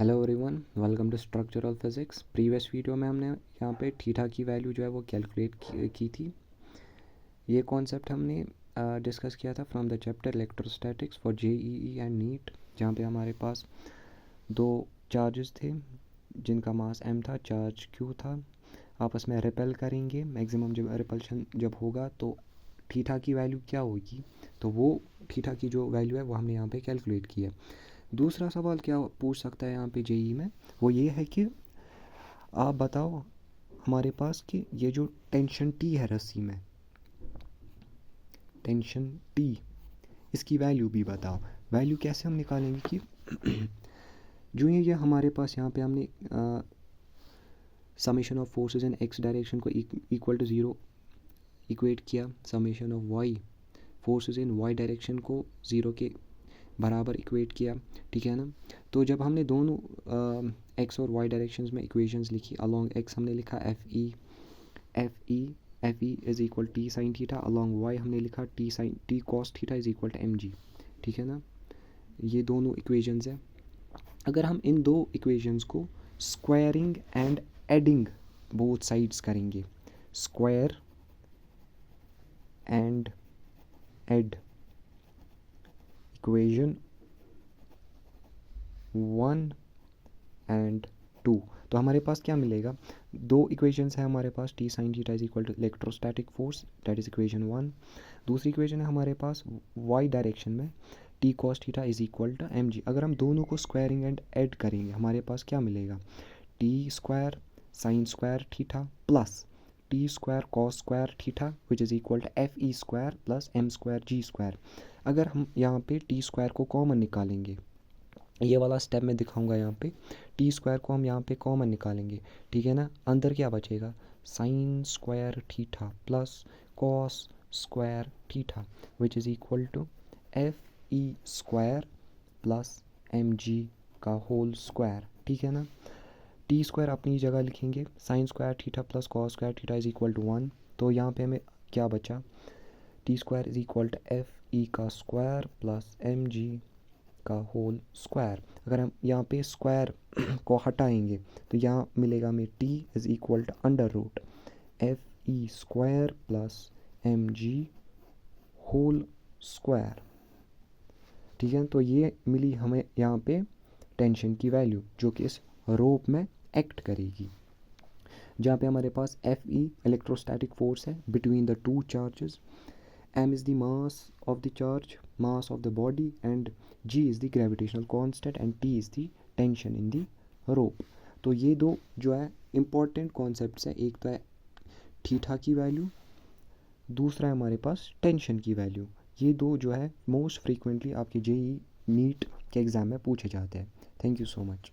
Hello everyone, welcome to structural physics. Previous video में हमने यहाँ पे थीटा की वैल्यू जो है वो कैलकुलेट की थी। ये कॉन्सेप्ट हमने डिस्कस किया था from the chapter electrostatics for JEE and NEET, जहाँ पे हमारे पास दो चार्जेस थे जिनका मास m था, चार्ज q था, आपस में रिपेल करेंगे। मैक्सिमम जब रिपल्शन जब होगा तो थीटा की वैल्यू क्या होगी, तो वो थीटा की जो वैल्यू है वो हमने यहाँ पे कैलकुलेट की है। दूसरा सवाल क्या पूछ सकता है यहाँ पे जेई में, वो ये है कि आप बताओ हमारे पास कि ये जो टेंशन टी है रस्सी में, टेंशन टी, इसकी वैल्यू भी बताओ। वैल्यू कैसे हम निकालेंगे कि जो ये हमारे पास यहाँ पे हमने summation of forces in x direction को इक्वल टू ज़ीरो इक्वेट किया, summation of y forces in y direction को ज़ीरो के बराबर इक्वेट किया, ठीक है ना। तो जब हमने दोनों एक्स और वाई डायरेक्शंस में इक्वेशंस लिखी, अलॉन्ग एक्स हमने लिखा f e is equal t sine theta, along y हमने लिखा t cos theta is equal to M g, ठीक है ना। ये दोनों इक्वेशंस हैं। अगर हम इन दो इक्वेशंस को squaring and adding both sides करेंगे, square and add equation 1 and 2, तो हमारे पास क्या मिलेगा। दो इक्वेशंस है हमारे पास, T sine theta is equal to electrostatic force, that is equation 1। दूसरी इक्वेशन है हमारे पास वाई डायरेक्शन में T cos theta is equal to M G. अगर हम दोनों को स्क्वायरिंग एंड ऐड करेंगे हमारे पास क्या मिलेगा, t square sine square theta plus t square cos square theta which is equal to f e square plus m square g square. अगर हम यहाँ पे टी स्क्वायर को कॉमन निकालेंगे, ये वाला स्टेप मैं दिखाऊंगा यहाँ पे, टी स्क्वायर को हम यहाँ पे कॉमन निकालेंगे, ठीक है ना। अंदर क्या बचेगा, sine square theta plus cos square theta which is equal to f e square plus m g का होल स्क्वायर, ठीक है ना। टी स्क्वायर अपनी जगह लिखेंगे, sine square theta plus cos square theta is equal to 1, तो यहाँ पे हमें क्या बचा, t square is equal to f e का स्क्वायर प्लस एम जी का होल स्क्वायर। अगर हम यहाँ पे स्क्वायर को हटाएंगे तो यहाँ मिलेगा हमें t is equal to under root f e square plus m g whole square, ठीक है। तो ये मिली हमें यहाँ पे टेंशन की वैल्यू जो कि इस रोप में एक्ट करेगी, जहाँ पे हमारे पास एफ ई इलेक्ट्रोस्टैटिक फोर्स है between the two charges, m is the mass of the charge, mass of the body, and g is the gravitational constant and t is the tension in the rope। तो ये दो जो है important concepts हैं, एक तो है theta की वैल्यू, दूसरा है हमारे पास टेंशन की वैल्यू। ये दो जो है मोस्ट फ्रीक्वेंटली आपके जेई नीट के एग्ज़ाम में पूछे जाते हैं। Thank you so much.